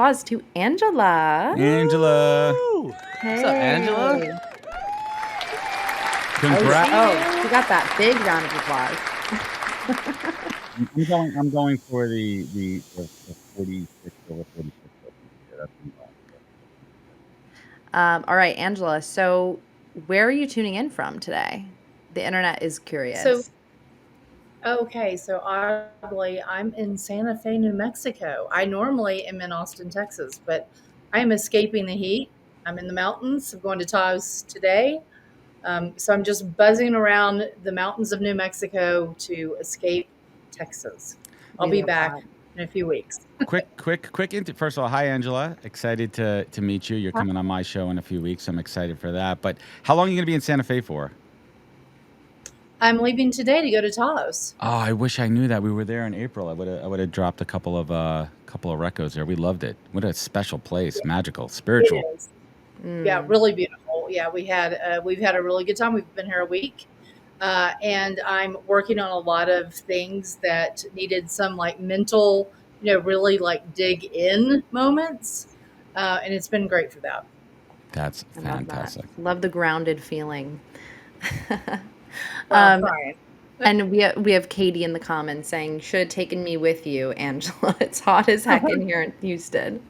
Paws to Angela. Angela, Woo! What's up, Angela? Hey. congrats. Oh, she got that big round of applause. I'm going for the 46 over 46. That's All right, Angela. So, where are you tuning in from today? The internet is So, curious. okay, so oddly, I'm in Santa Fe, New Mexico. I normally am in Austin, Texas, but I am escaping the heat. I'm in the mountains. I'm going to Taos today. So I'm just buzzing around the mountains of New Mexico to escape Texas. I'll We be love back that. in a few weeks. quick. First of all, hi Angela. Excited to meet you. You're coming on my show in a few weeks. I'm excited for that. But how long are you going to be in Santa Fe for? I'm leaving today to go to Taos. Oh, I wish I knew that. We were there in April. I would have dropped a couple of recos there. We loved it. What a special place. Magical, It spiritual. is. Yeah, really beautiful. Yeah, we've had a really good time. We've been here a week. And I'm working on a lot of things that needed some like mental, really like dig in moments. And it's been great for that. That's I love that. fantastic. Love the grounded feeling. Well, I'm Um, trying. and we have Katie in the comments saying, "Should have taken me with you, Angela. It's hot as heck in here in Houston."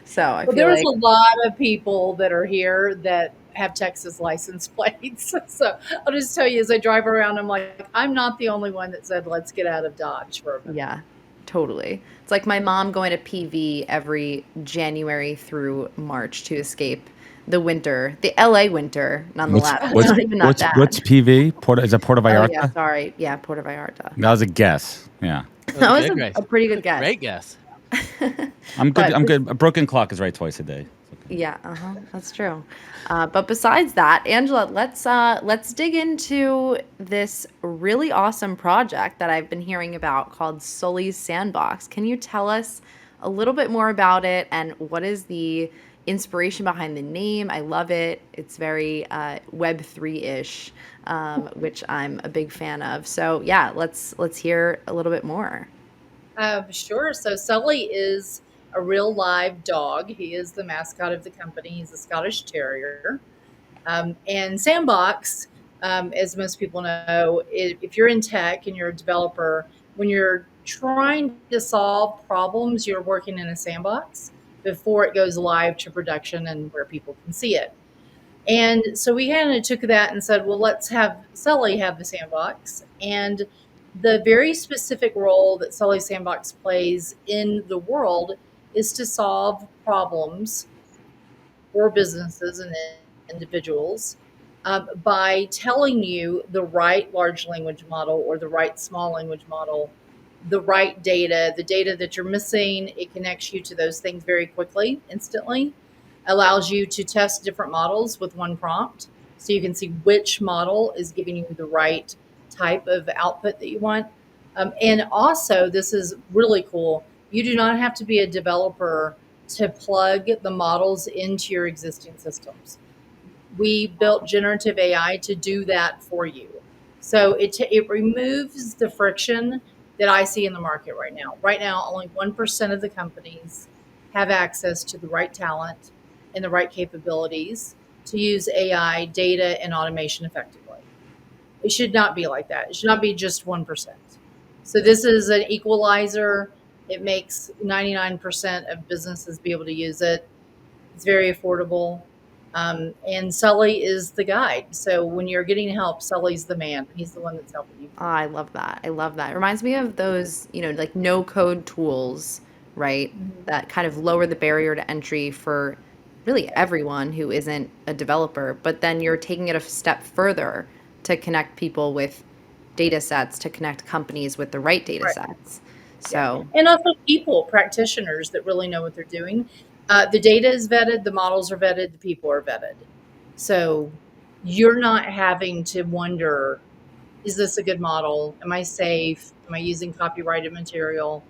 So I Well, feel there's like, a lot of people that are here that have Texas license plates. So I'll just tell you, as I drive around, I'm like, I'm not the only one that said, let's get out of Dodge for a minute. yeah, totally. It's like my mom going to PV every January through March to escape the winter, the LA winter, nonetheless. It's not even that bad. What's PV? Is that Puerto Oh Vallarta? yeah, sorry. Yeah, Puerto Vallarta. That was a guess. Yeah. That was Good guess. a pretty good guess. Great guess. I'm good. But I'm good. A broken clock is right twice a day. It's okay. yeah, that's true. But besides that, Angela, let's dig into this really awesome project that I've been hearing about called Sully's Sandbox. Can you tell us a little bit more about it and what is the inspiration behind the name? I love it. It's very Web3-ish, which I'm a big fan of. So yeah, let's hear a little bit more. Sure. So Sully is a real live dog. He is the mascot of the company. He's a Scottish Terrier. And Sandbox, as most people know, if you're in tech and you're a developer, when you're trying to solve problems, you're working in a sandbox before it goes live to production and where people can see it. And so we kind of took that and said, well, let's have Sully have the sandbox. And the very specific role that Sully Sandbox plays in the world is to solve problems for businesses and individuals by telling you the right large language model or the right small language model, the right data, the data that you're missing. It connects you to those things very quickly, instantly, allows you to test different models with one prompt. So you can see which model is giving you the right type of output that you want. And also, this is really cool. You do not have to be a developer to plug the models into your existing systems. We built generative AI to do that for you. So it removes the friction that I see in the market right now. Right now, only 1% of the companies have access to the right talent and the right capabilities to use AI, data, and automation effectively. It should not be like that. It should not be just 1%. So this is an equalizer. It makes 99% of businesses be able to use it. It's very affordable. And Sully is the guide. So when you're getting help, Sully's the man. He's the one that's helping you. Oh, I love that. I love that. It reminds me of those, like no code tools, right? That kind of lower the barrier to entry for really everyone who isn't a developer. But then you're taking it a step further to connect people with data sets, to connect companies with the right data Right. sets. Yeah. So, And also people, practitioners that really know what they're doing. The data is vetted, the models are vetted, the people are vetted. So you're not having to wonder, is this a good model? Am I safe? Am I using copyrighted material?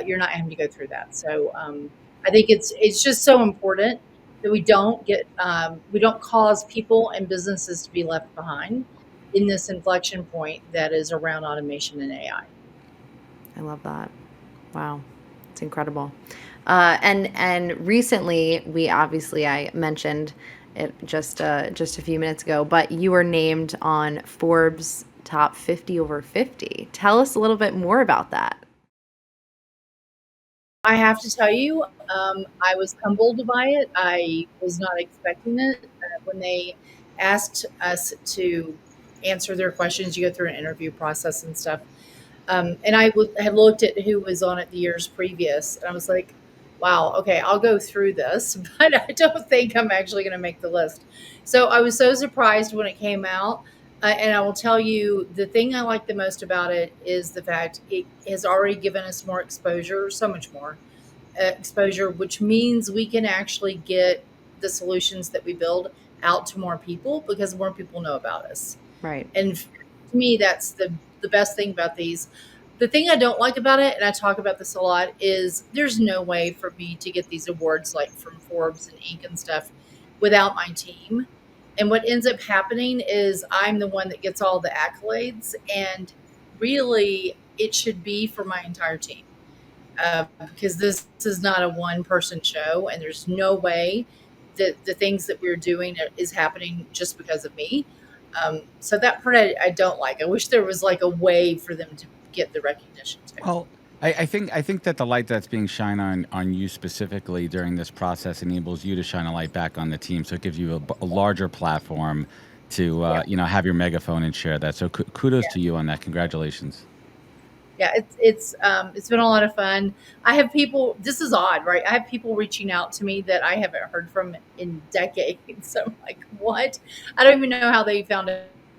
You're not having to go through that. So I think it's just so important that we don't cause people and businesses to be left behind in this inflection point that is around automation and AI. I love that. Wow. It's incredible. And recently, I mentioned it just a few minutes ago, but you were named on Forbes top 50 over 50. Tell us a little bit more about that. I have to tell you, I was humbled by it. I was not expecting it. When they asked us to answer their questions, you go through an interview process and stuff. And had looked at who was on it the years previous, and I was like, wow, okay, I'll go through this, but I don't think I'm actually going to make the list. So I was so surprised when it came out. And I will tell you, the thing I like the most about it is the fact it has already given us more exposure, so much more exposure, which means we can actually get the solutions that we build out to more people because more people know about us. Right. And to me, that's the best thing about these. The thing I don't like about it, and I talk about this a lot, is there's no way for me to get these awards like from Forbes and Inc. and stuff without my team. And what ends up happening is I'm the one that gets all the accolades, and really it should be for my entire team. Because this is not a one person show, and there's no way that the things that we're doing is happening just because of me. So that part I don't like. I wish there was like a way for them to get the recognition too. Well, I think that the light that's being shined on you specifically during this process enables you to shine a light back on the team. So it gives you a larger platform to Yeah. have your megaphone and share that. So kudos Yeah. to you on that. Congratulations. Yeah, it's been a lot of fun. I have people. This is odd, right? I have people reaching out to me that I haven't heard from in decades. So I'm like, what? I don't even know how they found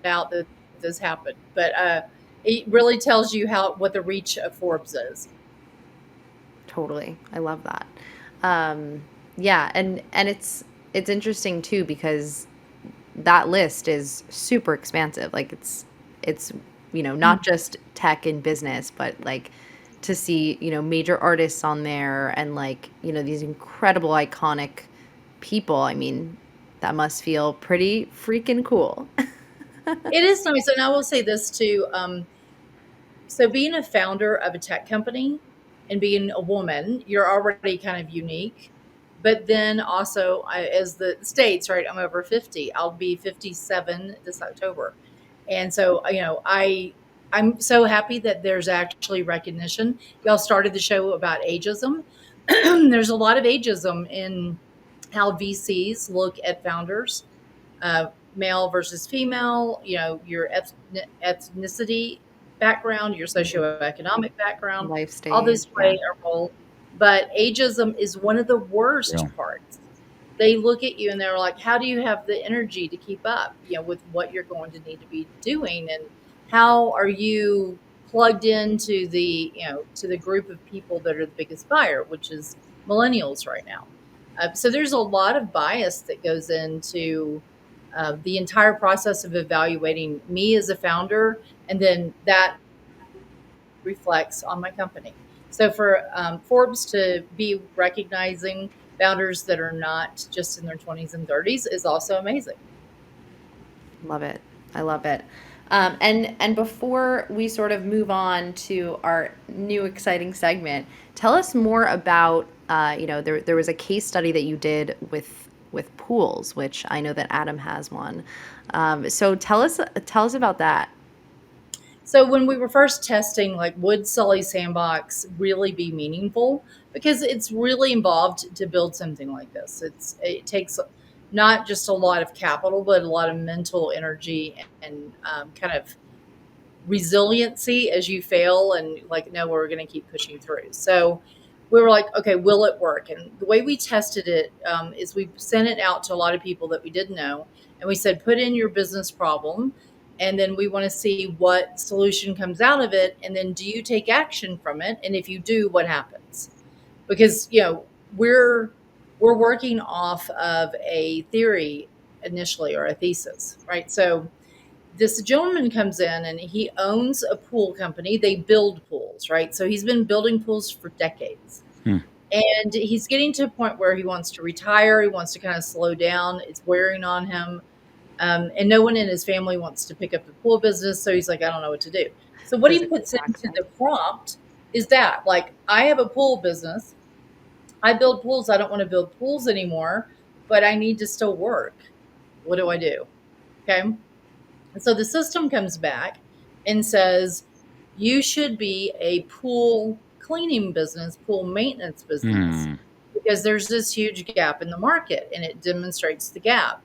out that this happened, but it really tells you how what the reach of Forbes is. Totally. I love that. Um, yeah, and it's interesting too because that list is super expansive. Like it's not just tech and business, but like to see, major artists on there and like, these incredible iconic people. I mean, that must feel pretty freaking cool. It is nice, and I will say this too. So being a founder of a tech company and being a woman, you're already kind of unique. But then also, as the states, right? I'm over 50. I'll be 57 this October, and so I'm so happy that there's actually recognition. Y'all started the show about ageism. There's a lot of ageism in how VCs look at founders, uh, male versus female, your ethnicity background, your Mhm. socioeconomic background, Life all stage. this Yeah. play a role. But ageism is one of the worst Real. parts. They look at you and they're like, how do you have the energy to keep up, with what you're going to need to be doing? And how are you plugged into to the group of people that are the biggest buyer, which is millennials right now? So there's a lot of bias that goes into the entire process of evaluating me as a founder, and then that reflects on my company. So for Forbes to be recognizing founders that are not just in their 20s and 30s is also amazing. Love it. I love it. And before we sort of move on to our new exciting segment, tell us more about there was a case study that you did with pools, which I know that Adam has one. So tell us about that. So when we were first testing, like, would Sully Sandbox really be meaningful? Because it's really involved to build something like this. It takes not just a lot of capital, but a lot of mental energy and kind of resiliency as you fail and like, no, we're going to keep pushing through. So we were like, okay, will it work? And the way we tested it is we sent it out to a lot of people that we didn't know, and we said, put in your business problem, and then we want to see what solution comes out of it, and then do you take action from it, and if you do, what happens? Because we're working off of a theory initially, or a thesis, right? So this gentleman comes in and he owns a pool company. They build pools, right? So he's been building pools for decades. Hmm. And he's getting to a point where he wants to retire. He wants to kind of slow down. It's wearing on him. And no one in his family wants to pick up the pool business. So he's like, I don't know what to do. So what he Does it puts into toxic? the prompt is that like I have a pool business. I build pools. I don't want to build pools anymore, but I need to still work. What do I do? Okay. And so the system comes back and says, you should be a pool cleaning business, pool maintenance business, Hmm. because there's this huge gap in the market and it demonstrates the gap.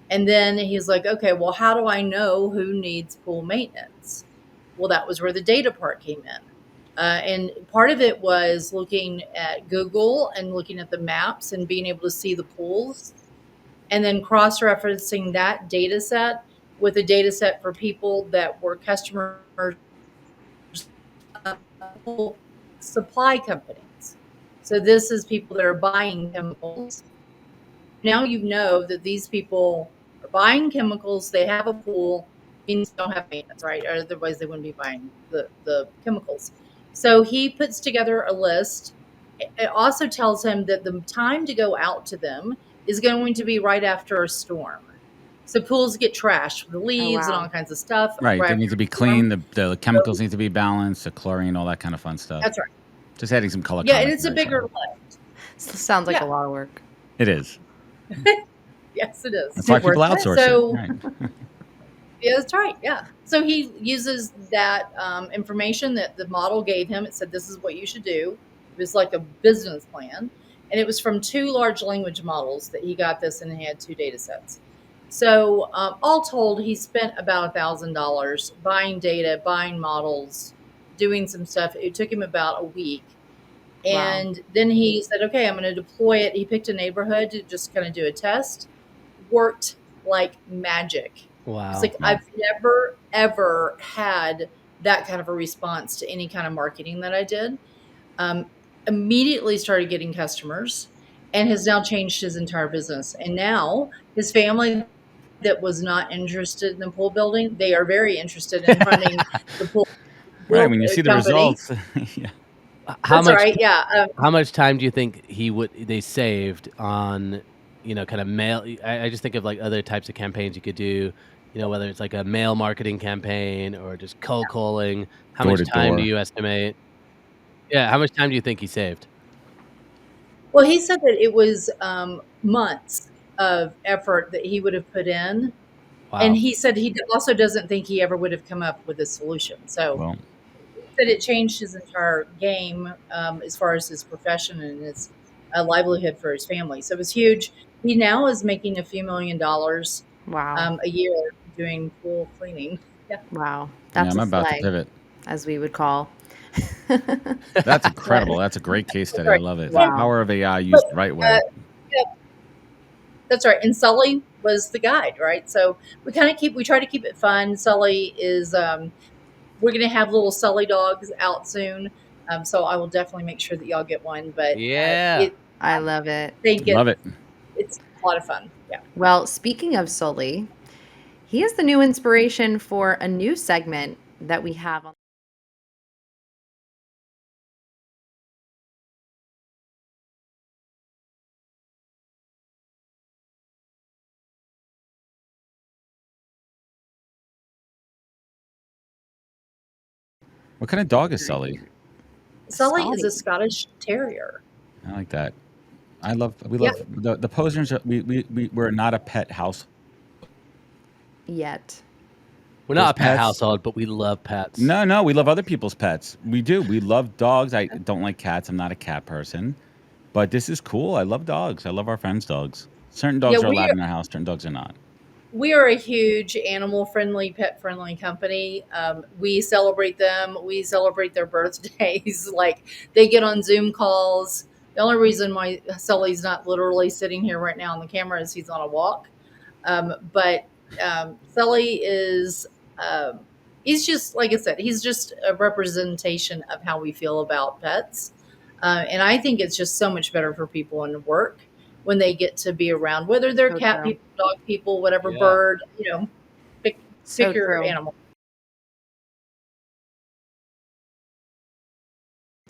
And then he's like, okay, well, how do I know who needs pool maintenance? Well, that was where the data part came in. And part of it was looking at Google and looking at the maps and being able to see the pools and then cross-referencing that data set with a data set for people that were customers of pool supply companies. So this is people that are buying chemicals. Now you know that these people are buying chemicals, they have a pool, means they don't have maintenance, right? Or otherwise they wouldn't be buying the chemicals. So he puts together a list. It also tells him that the time to go out to them is going to be right after a storm. So pools get trashed with the Oh, leaves and wow. all kinds of stuff Right. right They after need to be a storm. clean. The chemicals need to be balanced, the chlorine, all that kind of fun stuff. That's right. Just adding some color Yeah, and it's a commentary. bigger Sorry. lift. Sounds like a Yeah. lot of work. It is. Yes, it is. That's Is it why people worth it? outsource So it. Right. yeah, that's right. Yeah. So he uses that information that the model gave him. It said, this is what you should do. It was like a business plan. And it was from 2 large language models that he got this, and he had 2 data sets. So, all told, he spent about $1,000 buying data, buying models, doing some stuff. It took him about a week. Wow. And then he said, okay, I'm going to deploy it. He picked a neighborhood to just kind of do a test. Worked like magic. Wow. It's like I've never ever had that kind of a response to any kind of marketing that I did. Immediately started getting customers and has now changed his entire business. And now his family that was not interested in the pool building, they are very interested in running the pool Right. When you see the company. results. Yeah. How That's much right. Yeah. how much time do you think they saved on, kind of mail? I just think of like other types of campaigns you could do, whether it's like a mail marketing campaign or just cold calling. How Door much to time do door. you estimate? Yeah, how much time do you think he saved? Well, he said that it was months of effort that he would have put in. And Wow. he said he also doesn't think he ever would have come up with a solution. So Well, he said it changed his entire game as far as his profession and his livelihood for his family. So it was huge. He now is making a few $1,000,000 Wow. a year doing pool cleaning. Yeah. Wow. yeah, That's I'm a about to slay, pivot. as we would call. That's Right. incredible. That's a great case That's study. I right. love it. The And, Wow. power of AI but, used the right uh, way. yeah, that's right. And Sully was the guide, right? So we try to keep it fun. Sully is, we're going to have little Sully dogs out soon. So I will definitely make sure that y'all get one. But Yeah. I love it. think Love it. it's a lot of fun. Yeah. Well, speaking of Sully, he is the new inspiration for a new segment that we have on. What kind of dog is Sully? Sully is a Sully. Scottish Terrier. I like that. We Yeah. love the posers. We're not a pet house. Yet. We're There's not a pet pets. household, but we love pets. No, we love other people's pets. We do. We love dogs. I don't like cats. I'm not a cat person. But this is cool. I love dogs. I love our friends' dogs. Certain Yeah, dogs are allowed in our house. Certain dogs are not. we are a huge animal friendly, pet friendly company. We celebrate them. We celebrate their birthdays. Like they get on Zoom calls. The only reason why Sully's not literally sitting here right now on the camera is he's on a walk. But Sully is, he's just, like I said, he's just a representation of how we feel about pets. And I think it's just so much better for people in work when they get to be around, whether they're So cat true. people, dog people, whatever Yeah. bird, pick So your true. animal.